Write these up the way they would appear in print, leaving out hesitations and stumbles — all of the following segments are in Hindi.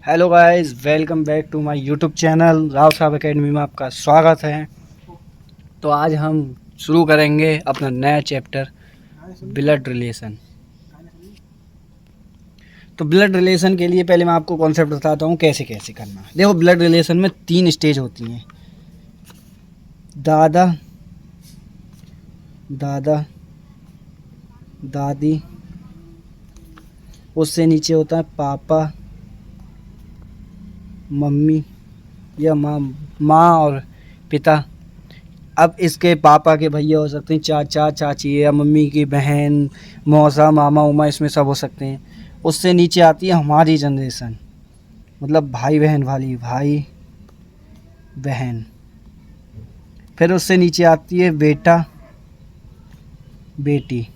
Hello guys, welcome back to my YouTube channel Rao Sahab Academy में आपका स्वागत है। तो आज हम शुरू करेंगे अपना नया चैप्टर ब्लड रिलेशन। तो ब्लड रिलेशन के लिए पहले मैं आपको कॉन्सेप्ट बताता हूँ कैसे कैसे करना है। देखो, ब्लड रिलेशन में 3 स्टेज होती हैं। दादा, दादा, दादी, उससे नीचे होता है पापा, मम्मी या माँ और पिता। अब इसके पापा के भैया हो सकते हैं, चाचा चाची, या मम्मी की बहन, मौसा, मामा उमा, इसमें सब हो सकते हैं। उससे नीचे आती है हमारी जनरेशन, मतलब भाई बहन वाली, भाई बहन। फिर उससे नीचे आती है बेटा बेटी।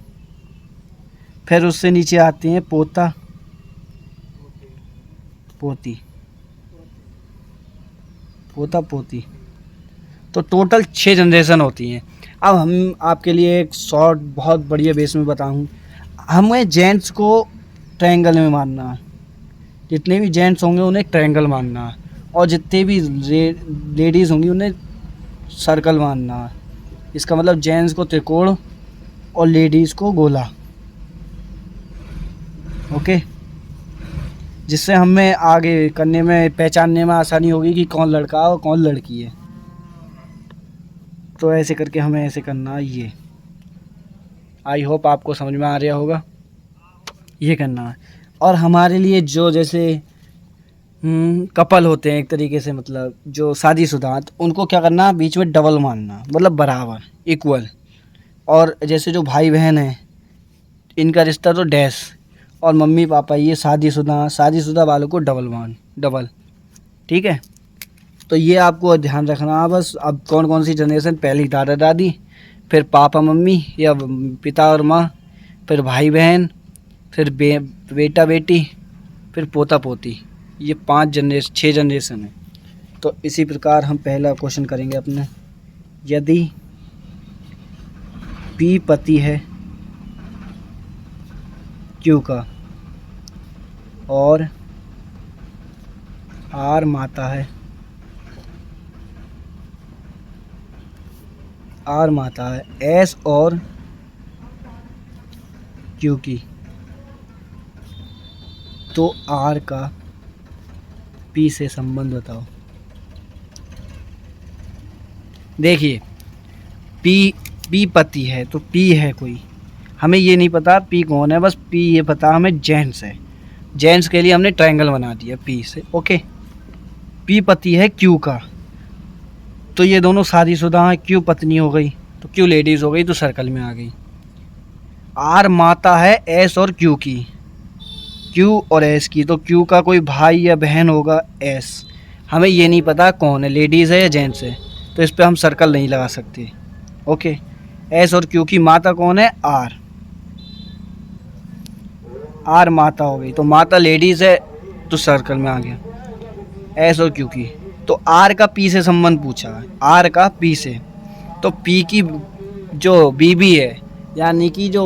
फिर उससे नीचे आती हैं पोता पोती, पोता पोती। तो टोटल 6 जनरेशन होती हैं। अब हम आपके लिए एक शॉर्ट बहुत बढ़िया बेस में बताऊँ। हमें जेंट्स को ट्रायंगल में मानना है, जितने भी जेंट्स होंगे उन्हें ट्रायंगल मानना है, और जितने भी लेडीज़ होंगी उन्हें सर्कल मानना है। इसका मतलब जेंट्स को त्रिकोण और लेडीज़ को गोला। ओके, जिससे हमें आगे करने में, पहचानने में आसानी होगी कि कौन लड़का और कौन लड़की है। तो ऐसे करके हमें ऐसे करना है। ये आई होप आपको समझ में आ रहा होगा। ये करना है। और हमारे लिए जो जैसे कपल होते हैं एक तरीके से, मतलब जो शादीशुदा, तो उनको क्या करना, बीच में डबल मानना, मतलब बराबर, इक्वल। और जैसे जो भाई बहन हैं, इनका रिश्ता तो डैश, और मम्मी पापा ये शादीशुदा वालों को डबल। ठीक है। तो ये आपको ध्यान रखना है बस। अब कौन कौन सी जनरेशन, पहली दादा दादी, फिर पापा मम्मी या पिता और माँ, फिर भाई बहन, फिर बेटा बेटी, फिर पोता पोती। ये 6 जनरेशन है। तो इसी प्रकार हम पहला क्वेश्चन करेंगे अपने। यदि पी पति है क्यू का और आर माता है, एस और क्यू की, तो आर का पी से संबंध बताओ। देखिए, पी पति है तो पी है कोई, हमें ये नहीं पता पी कौन है, बस पी ये पता हमें जेंट्स है। जेंट्स के लिए हमने ट्रायंगल बना दिया पी से। ओके, पी पति है क्यू का, तो ये दोनों शादीशुदा हैं। क्यू पत्नी हो गई तो क्यू लेडीज़ हो गई, तो सर्कल में आ गई। आर माता है एस और क्यू की, क्यू और एस की, तो क्यू का कोई भाई या बहन होगा एस। हमें ये नहीं पता कौन है, लेडीज़ है या जेंट्स है, तो इस पर हम सर्कल नहीं लगा सकते। ओके, एस और क्यू की माता कौन है, आर। आर माता हो गई, तो माता लेडीज़ है, तो सर्कल में आ गया एस और क्यू की। तो आर का पी से संबंध पूछा है, आर का पी से, तो पी की जो बीबी है, यानी कि जो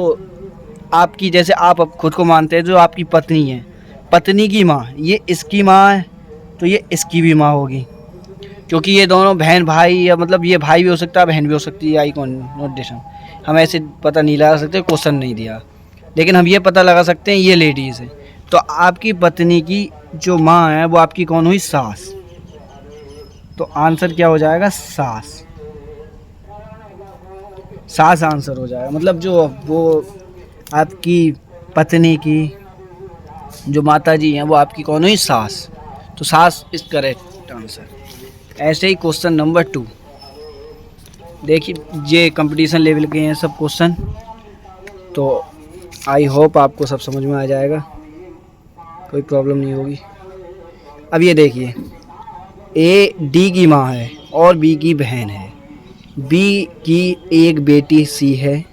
आपकी, जैसे आप खुद को मानते हैं, जो आपकी पत्नी है, पत्नी की माँ, ये इसकी माँ है, तो ये इसकी भी माँ होगी। क्योंकि ये दोनों बहन भाई, या मतलब ये भाई भी हो सकता है बहन भी हो सकती है। आई कौन नोटेशन हम ऐसे पता नहीं लगा सकते, क्वेश्चन नहीं दिया, लेकिन हम ये पता लगा सकते हैं ये लेडीज़ है। तो आपकी पत्नी की जो माँ है वो आपकी कौन हुई, सास। तो आंसर क्या हो जाएगा, सास। सास आंसर हो जाएगा। मतलब जो वो आपकी पत्नी की जो माता जी हैं वो आपकी कौन हुई, सास। तो सास इज करेक्ट आंसर। ऐसे ही क्वेश्चन नंबर 2। देखिए, ये कंपटीशन लेवल के हैं सब क्वेश्चन, तो आई होप आपको सब समझ में आ जाएगा, कोई प्रॉब्लम नहीं होगी। अब ये देखिए, ए डी की माँ है और बी की बहन है। बी की एक बेटी सी है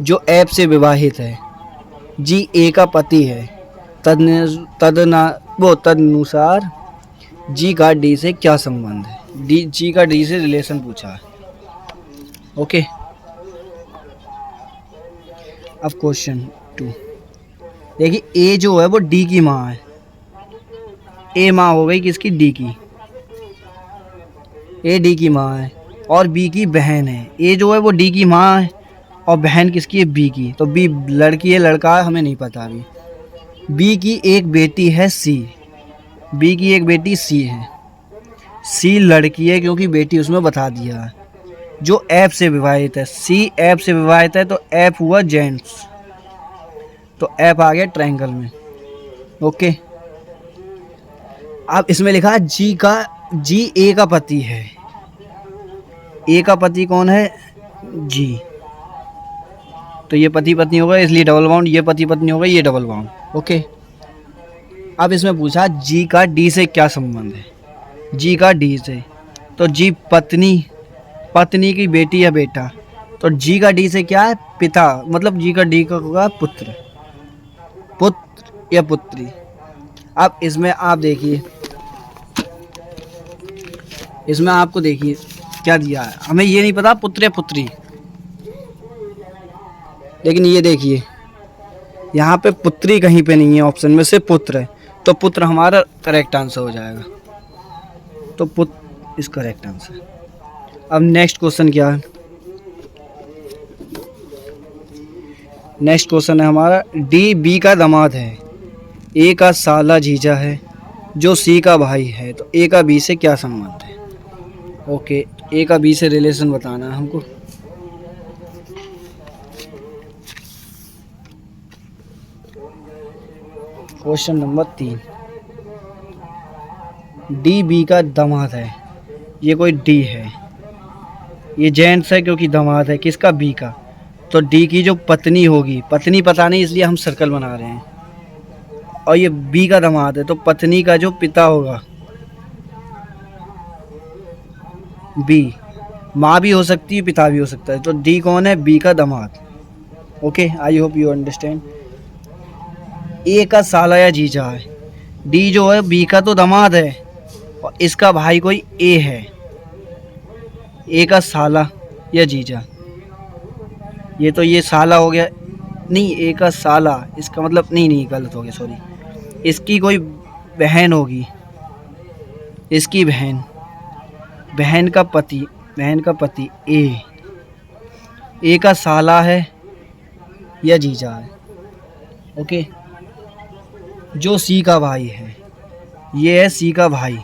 जो एफ से विवाहित है। जी ए का पति है। तदनुसार जी का डी से क्या संबंध है। जी का डी से रिलेशन पूछा है। ओके, अब क्वेश्चन 2 देखिए, ए जो है वो डी की माँ है, ए माँ हो गई किसकी, डी की, ए डी की माँ है और बी की बहन है। ए जो है वो डी की माँ है और बहन किसकी है, बी की। तो बी लड़की है लड़का है हमें नहीं पता अभी। बी की एक बेटी है सी, बी की एक बेटी सी है। सी लड़की है क्योंकि बेटी उसमें बता दिया है, जो एफ से विवाहित है। सी एफ से विवाहित है तो एफ हुआ जेंट्स, तो एफ आ गया ट्रायंगल में। ओके, अब इसमें लिखा है जी ए का पति है। ए का पति कौन है, जी, तो ये पति पत्नी होगा इसलिए डबल बाउंड, ये पति पत्नी होगा ये डबल बाउंड। ओके, अब इसमें पूछा जी का डी से क्या संबंध है, जी का डी से, तो जी पत्नी की बेटी या बेटा, तो जी का डी से क्या है, पिता, मतलब जी का डी का होगा पुत्र या पुत्री। अब इसमें आप देखिए, इसमें आपको देखिए क्या दिया है, हमें ये नहीं पता पुत्र या पुत्री, लेकिन ये देखिए यहाँ पे पुत्री कहीं पे नहीं है, ऑप्शन में से पुत्र है, तो पुत्र हमारा करेक्ट आंसर हो जाएगा। तो पुत्र इस करेक्ट आंसर। अब नेक्स्ट क्वेश्चन क्या है, नेक्स्ट क्वेश्चन है हमारा, डी बी का दामाद है, ए का साला जीजा है, जो सी का भाई है, तो ए का बी से क्या संबंध है। ओके, ए का बी से रिलेशन बताना है हमको। क्वेश्चन नंबर 3, डी बी का दामाद है, ये कोई डी है, ये जेंट्स है क्योंकि दामाद है किसका, बी का, तो डी की जो पत्नी होगी, पत्नी पता नहीं इसलिए हम सर्कल बना रहे हैं, और ये बी का दामाद है तो पत्नी का जो पिता होगा, बी, माँ भी हो सकती है पिता भी हो सकता है, तो डी कौन है, बी का दामाद। Okay, I hope you understand. A का साला या जीजा है, डी जो है बी का तो दामाद है और इसका भाई कोई ए है, ए का साला या जीजा, ये तो ये साला हो गया, नहीं ए का साला, इसका मतलब नहीं गलत हो गया सॉरी, इसकी कोई बहन होगी, इसकी बहन का पति ए का साला है या जीजा है। ओके, जो सी का भाई है, ये है सी का भाई।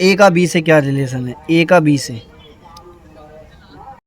ए का बी से क्या रिलेशन है, ए का बी से